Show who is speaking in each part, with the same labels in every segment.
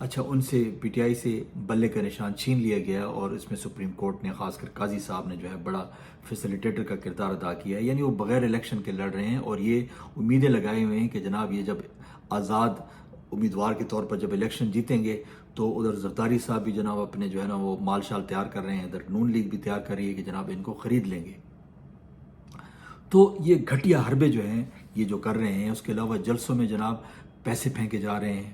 Speaker 1: اچھا، ان سے P T I سے بلے کا نشان چھین لیا گیا اور اس میں سپریم کورٹ نے، خاص کر قاضی صاحب نے جو ہے بڑا فیسیلیٹیٹر کا کردار ادا کیا ہے. یعنی وہ بغیر الیکشن کے لڑ رہے ہیں اور یہ امیدیں لگائے ہوئے ہیں کہ جناب یہ جب آزاد امیدوار کے طور پر جب الیکشن جیتیں گے تو ادھر زرداری صاحب بھی جناب اپنے جو ہے نا وہ مال شال تیار کر رہے ہیں، ادھر نون لیگ بھی تیار کر رہی ہے کہ جناب ان کو خرید لیں گے. تو یہ گھٹیا حربے جو ہیں یہ جو کر رہے ہیں. اس کے علاوہ جلسوں میں جناب پیسے پھینکے جا رہے ہیں.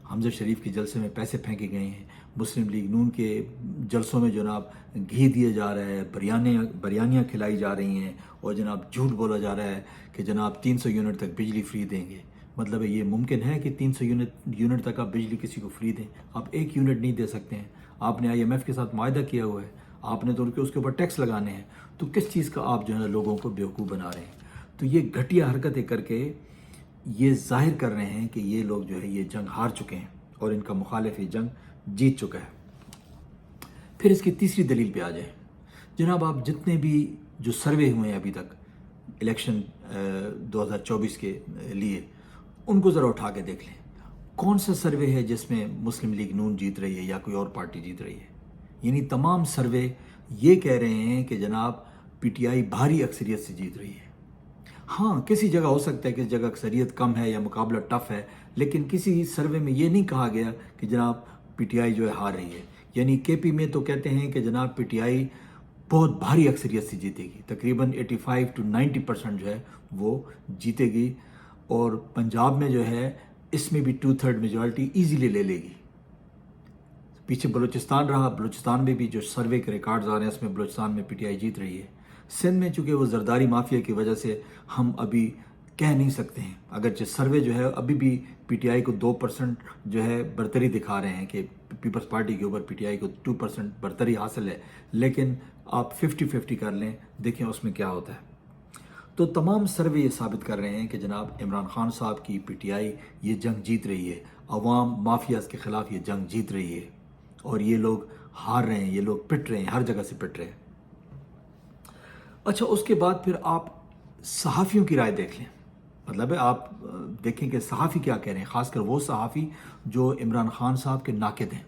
Speaker 1: حمزہ شریف کے جلسے میں پیسے پھینکے گئے ہیں. مسلم لیگ نون کے جلسوں میں جناب گھی دیا جا رہا ہے، بریانیاں کھلائی جا رہی ہیں اور جناب جھوٹ بولا جا رہا ہے کہ جناب 300 یونٹ تک بجلی فری دیں گے. مطلب یہ ممکن ہے کہ 300 یونٹ تک آپ بجلی کسی کو فری دیں؟ آپ 1 یونٹ نہیں دے سکتے ہیں. آپ نے IMF کے ساتھ معاہدہ کیا ہوا ہے، آپ نے تو اس کے اوپر ٹیکس لگانے ہیں. تو کس چیز کا آپ جو ہے نا لوگوں کو بیوقوف بنا رہے ہیں؟ تو یہ گھٹیا حرکتیں کر کے یہ ظاہر کر رہے ہیں کہ یہ لوگ جو ہے یہ جنگ ہار چکے ہیں اور ان کا مخالف یہ جنگ جیت چکا ہے. پھر اس کی تیسری دلیل پہ آ جائیں. جناب آپ جتنے بھی جو سروے ہوئے ہیں ابھی تک الیکشن 2024 کے لیے، ان کو ذرا اٹھا کے دیکھ لیں. کون سا سروے ہے جس میں مسلم لیگ نون جیت رہی ہے یا کوئی اور پارٹی جیت رہی ہے؟ یعنی تمام سروے یہ کہہ رہے ہیں کہ جناب پی ٹی آئی بھاری اکثریت سے جیت رہی ہے. ہاں، کسی جگہ ہو سکتا ہے، کسی جگہ اکثریت کم ہے یا مقابلہ ٹف ہے، لیکن کسی سروے میں یہ نہیں کہا گیا کہ جناب پی ٹی آئی جو ہے ہار رہی ہے. یعنی کے پی میں تو کہتے ہیں کہ جناب پی ٹی آئی بہت بھاری اکثریت سے جیتے گی، تقریباً 85 to 90% جو ہے وہ جیتے گی. اور پنجاب میں جو ہے اس میں بھی 2/3 میجورٹی ایزیلی لے لے گی. پیچھے بلوچستان رہا، بلوچستان میں بھی جو سروے کے ریکارڈز آ رہے ہیں اس میں بلوچستان میں پی ٹی آئی جیت رہی ہے. سندھ میں چونکہ وہ زرداری مافیا کی وجہ سے ہم ابھی کہہ نہیں سکتے ہیں، اگرچہ سروے جو ہے ابھی بھی پی ٹی آئی کو 2% جو ہے برتری دکھا رہے ہیں کہ پیپلز پارٹی کے اوپر پی ٹی آئی کو 2% برتری حاصل ہے، لیکن آپ 50-50 کر لیں، دیکھیں اس میں کیا ہوتا ہے. تو تمام سروے یہ ثابت کر رہے ہیں کہ جناب عمران خان صاحب کی پی ٹی آئی یہ جنگ جیت رہی ہے، عوام مافیاز کے خلاف یہ جنگ جیت رہی ہے اور یہ لوگ ہار رہے ہیں، یہ لوگ پٹ رہے ہیں، ہر جگہ سے پٹ رہے ہیں. اچھا، اس کے بعد پھر آپ صحافیوں کی رائے دیکھ لیں. مطلب ہے آپ دیکھیں کہ صحافی کیا کہہ رہے ہیں، خاص کر وہ صحافی جو عمران خان صاحب کے ناقد ہیں.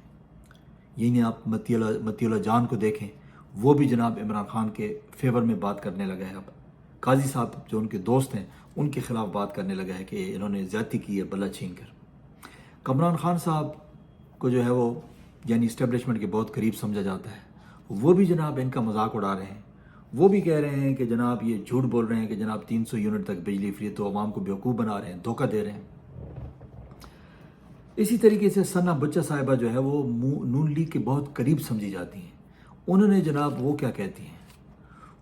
Speaker 1: یعنی آپ متی اللہ جان کو دیکھیں، وہ بھی جناب عمران خان کے فیور میں بات کرنے لگا ہے. اب قاضی صاحب جو ان کے دوست ہیں ان کے خلاف بات کرنے لگا ہے کہ انہوں نے زیادتی کی ہے بلا چھین کر. کمران خان صاحب کو جو ہے وہ یعنی اسٹیبلشمنٹ کے بہت قریب سمجھا جاتا ہے، وہ بھی جناب ان کا مذاق اڑا رہے ہیں. وہ بھی کہہ رہے ہیں کہ جناب یہ جھوٹ بول رہے ہیں کہ جناب 300 یونٹ تک بجلی فری، تو عوام کو بیوقوف بنا رہے ہیں، دھوکہ دے رہے ہیں. اسی طریقے سے ثنا بچہ صاحبہ جو ہے وہ نون لیگ کے بہت قریب سمجھی جاتی ہیں. انہوں نے جناب وہ کیا کہتی ہیں،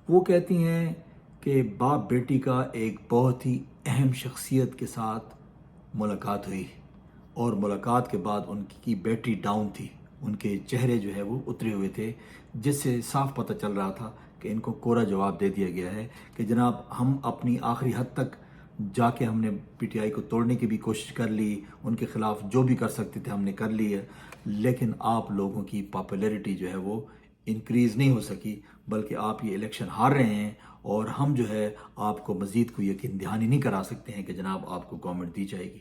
Speaker 1: وہ کہتی ہیں کہ باپ بیٹی کا ایک بہت ہی اہم شخصیت کے ساتھ ملاقات ہوئی اور ملاقات کے بعد ان کی بیٹری ڈاؤن تھی، ان کے چہرے جو ہے وہ اترے ہوئے تھے، جس سے صاف پتہ چل رہا تھا کہ ان کو کورا جواب دے دیا گیا ہے کہ جناب ہم اپنی آخری حد تک جا کے ہم نے پی ٹی آئی کو توڑنے کی بھی کوشش کر لی، ان کے خلاف جو بھی کر سکتے تھے ہم نے کر لی ہے، لیکن آپ لوگوں کی پاپولیرٹی جو ہے وہ انکریز نہیں ہو سکی، بلکہ آپ یہ الیکشن ہار رہے ہیں اور ہم جو ہے آپ کو مزید کوئی یقین دہانی نہیں کرا سکتے ہیں کہ جناب آپ کو گورنمنٹ دی جائے گی.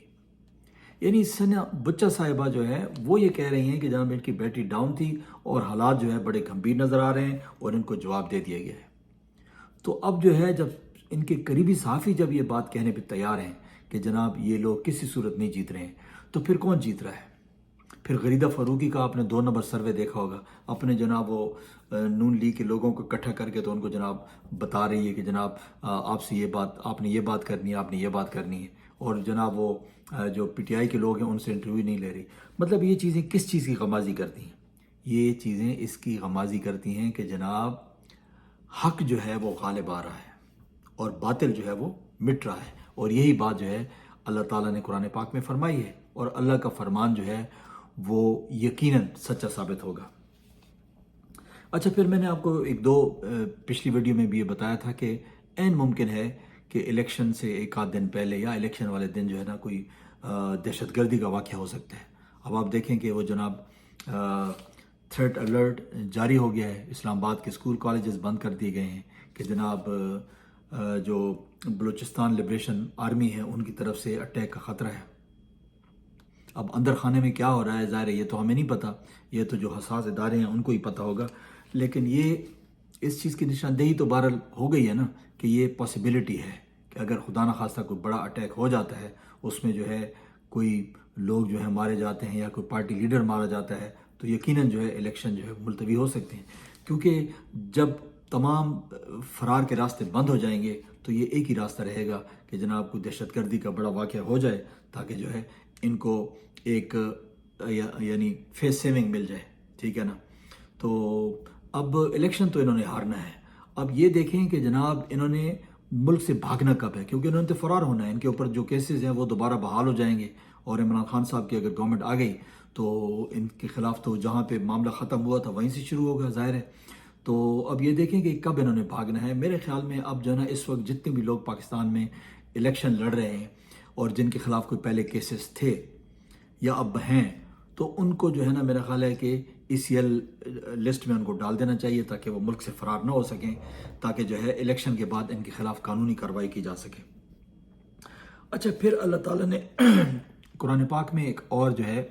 Speaker 1: یعنی ثنا بچہ صاحبہ جو ہے وہ یہ کہہ رہی ہیں کہ جناب ان کی بیٹری ڈاؤن تھی اور حالات جو ہے بڑے گھمبیر نظر آ رہے ہیں اور ان کو جواب دے دیا گیا ہے. تو اب جو ہے جب ان کے قریبی صحافی جب یہ بات کہنے پہ تیار ہیں کہ جناب یہ لوگ کسی صورت نہیں جیت رہے ہیں، تو پھر کون جیت رہا ہے؟ پھر غریدہ فاروقی کا آپ نے 2 نمبر سروے دیکھا ہوگا، اپنے جناب وہ نون لیگ کے لوگوں کو اکٹھا کر کے تو ان کو جناب بتا رہی ہے کہ جناب آپ سے یہ بات، آپ نے یہ بات کرنی ہے، آپ نے یہ بات کرنی ہے، اور جناب وہ جو پی ٹی آئی کے لوگ ہیں ان سے انٹرویو نہیں لے رہی. مطلب یہ چیزیں کس چیز کی غمازی کرتی ہیں؟ یہ چیزیں اس کی غمازی کرتی ہیں کہ جناب حق جو ہے وہ غالب آ رہا ہے اور باطل جو ہے وہ مٹ رہا ہے. اور یہی بات جو ہے اللہ تعالیٰ نے قرآن پاک میں فرمائی ہے اور اللہ کا فرمان جو ہے وہ یقیناً سچا ثابت ہوگا. اچھا، پھر میں نے آپ کو پچھلی ویڈیو میں بھی یہ بتایا تھا کہ عین ممکن ہے کہ الیکشن سے 1 دن پہلے یا الیکشن والے دن جو ہے نا کوئی دہشت گردی کا واقعہ ہو سکتا ہے. اب آپ دیکھیں کہ وہ جناب تھریٹ الرٹ جاری ہو گیا ہے، اسلام آباد کے اسکول کالجز بند کر دیے گئے ہیں کہ جناب جو بلوچستان لبریشن آرمی ہے ان کی طرف سے اٹیک کا خطرہ ہے. اب اندر خانے میں کیا ہو رہا ہے ظاہر ہے یہ تو ہمیں نہیں پتہ، یہ تو جو حساس ادارے ہیں ان کو ہی پتہ ہوگا، لیکن یہ اس چیز کی نشاندہی تو بہرحال ہو گئی ہے نا کہ یہ پاسبلٹی ہے کہ اگر خدا نخواستہ کوئی بڑا اٹیک ہو جاتا ہے، اس میں جو ہے کوئی لوگ جو ہے مارے جاتے ہیں یا کوئی پارٹی لیڈر مارا جاتا ہے، تو یقیناً جو ہے الیکشن جو ہے ملتوی ہو سکتے ہیں، کیونکہ جب تمام فرار کے راستے بند ہو جائیں گے تو یہ ایک ہی راستہ رہے گا کہ جناب کوئی دہشت گردی کا بڑا واقعہ ہو جائے تاکہ جو ہے ان کو ایک یعنی فیس سیونگ مل جائے، ٹھیک ہے نا۔ تو اب الیکشن تو انہوں نے ہارنا ہے، اب یہ دیکھیں کہ جناب انہوں نے ملک سے بھاگنا کب ہے، کیونکہ انہوں نے تو فرار ہونا ہے، ان کے اوپر جو کیسز ہیں وہ دوبارہ بحال ہو جائیں گے، اور عمران خان صاحب کی اگر گورنمنٹ آ گئی تو ان کے خلاف تو جہاں پہ معاملہ ختم ہوا تھا وہیں سے شروع ہوگا ظاہر ہے۔ تو اب یہ دیکھیں کہ کب انہوں نے بھاگنا ہے۔ میرے خیال میں اب جو ہے نا اس وقت جتنے بھی لوگ پاکستان میں الیکشن لڑ رہے ہیں اور جن کے خلاف کوئی پہلے کیسز تھے یا اب ہیں، تو ان کو جو ہے نا میرا خیال ہے کہ ECL لسٹ میں ان کو ڈال دینا چاہیے تاکہ وہ ملک سے فرار نہ ہو سکیں، تاکہ جو ہے الیکشن کے بعد ان کے خلاف قانونی کارروائی کی جا سکے۔ اچھا، پھر اللہ تعالیٰ نے قرآن پاک میں ایک اور جو ہے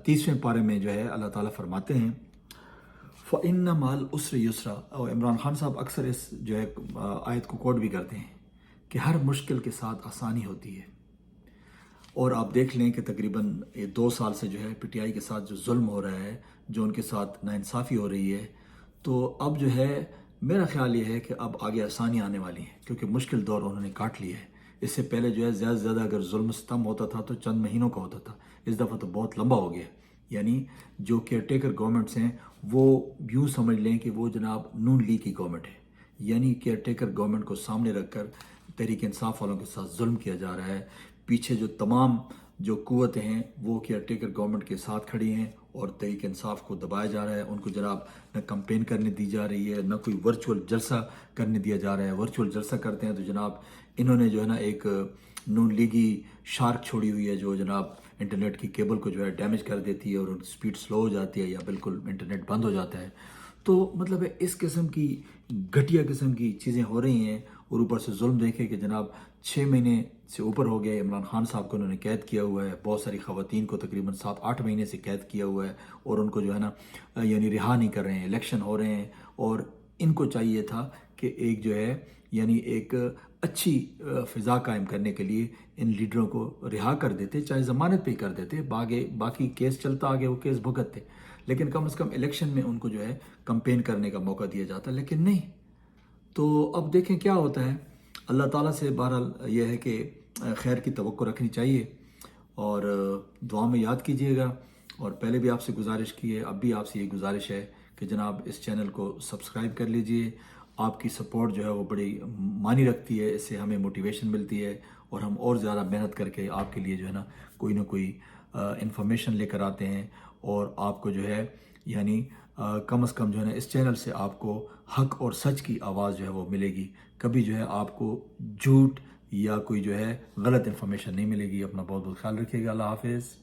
Speaker 1: 30ویں پارے میں جو ہے اللہ تعالیٰ فرماتے ہیں فَإِنَّ مَعَ الْعُسْرِ يُسْرًا، اور عمران خان صاحب اکثر اس جو ہے آیت کو کوٹ بھی کرتے ہیں کہ ہر مشکل کے ساتھ آسانی ہوتی ہے، اور آپ دیکھ لیں کہ تقریباً یہ 2 سال سے جو ہے PTI کے ساتھ جو ظلم ہو رہا ہے، جو ان کے ساتھ ناانصافی ہو رہی ہے، تو اب جو ہے میرا خیال یہ ہے کہ اب آگے آسانی آنے والی ہیں، کیونکہ مشکل دور انہوں نے کاٹ لیا ہے۔ اس سے پہلے جو ہے زیادہ سے زیادہ اگر ظلم ستم ہوتا تھا تو چند مہینوں کا ہوتا تھا، اس دفعہ تو بہت لمبا ہو گیا، یعنی جو کیئر ٹیکر گورنمنٹس ہیں وہ یوں سمجھ لیں کہ وہ جناب نون لیگ کی گورنمنٹ ہے، یعنی کیئر ٹیکر گورنمنٹ کو سامنے رکھ کر تحریک انصاف والوں کے ساتھ ظلم کیا جا رہا ہے۔ پیچھے جو تمام جو قوتیں ہیں وہ کیئر ٹیکر گورنمنٹ کے ساتھ کھڑی ہیں اور تحریک انصاف کو دبایا جا رہا ہے، ان کو جناب نہ کمپین کرنے دی جا رہی ہے، نہ کوئی ورچوئل جلسہ کرنے دیا جا رہا ہے۔ ورچوئل جلسہ کرتے ہیں تو جناب انہوں نے جو ہے نا ایک نون لیگی شارک چھوڑی ہوئی ہے جو جناب انٹرنیٹ کی کیبل کو جو ہے ڈیمیج کر دیتی ہے اور سپیڈ سلو ہو جاتی ہے یا بالکل انٹرنیٹ بند ہو جاتا ہے۔ تو مطلب ہے اس قسم کی گھٹیا قسم کی چیزیں ہو رہی ہیں، اور اوپر سے ظلم دیکھے کہ جناب 6 مہینے سے اوپر ہو گئے عمران خان صاحب کو انہوں نے قید کیا ہوا ہے، بہت ساری خواتین کو تقریباً 7-8 مہینے سے قید کیا ہوا ہے، اور ان کو جو ہے نا یعنی رہا نہیں کر رہے ہیں۔ الیکشن ہو رہے ہیں اور ان کو چاہیے تھا کہ ایک جو ہے یعنی ایک اچھی فضا قائم کرنے کے لیے ان لیڈروں کو رہا کر دیتے، چاہے ضمانت پہ کر دیتے، باقی کیس چلتا آگے وہ کیس بھگتتے، لیکن کم از کم الیکشن میں ان کو جو ہے کمپین کرنے کا موقع دیا جاتا، لیکن نہیں۔ تو اب دیکھیں کیا ہوتا ہے۔ اللہ تعالیٰ سے بہرحال یہ ہے کہ خیر کی توقع رکھنی چاہیے، اور دعا میں یاد کیجیے گا، اور پہلے بھی آپ سے گزارش کی ہے، اب بھی آپ سے یہ گزارش ہے کہ جناب اس چینل کو سبسکرائب کر لیجئے۔ آپ کی سپورٹ جو ہے وہ بڑی معنی رکھتی ہے، اس سے ہمیں موٹیویشن ملتی ہے، اور ہم اور زیادہ محنت کر کے آپ کے لیے جو ہے نا کوئی نہ کوئی انفارمیشن لے کر آتے ہیں، اور آپ کو جو ہے یعنی کم از کم جو ہے نا اس چینل سے آپ کو حق اور سچ کی آواز جو ہے وہ ملے گی، کبھی جو ہے آپ کو جھوٹ یا کوئی جو ہے غلط انفارمیشن نہیں ملے گی۔ اپنا بہت بہت خیال رکھیے گا۔ اللہ حافظ۔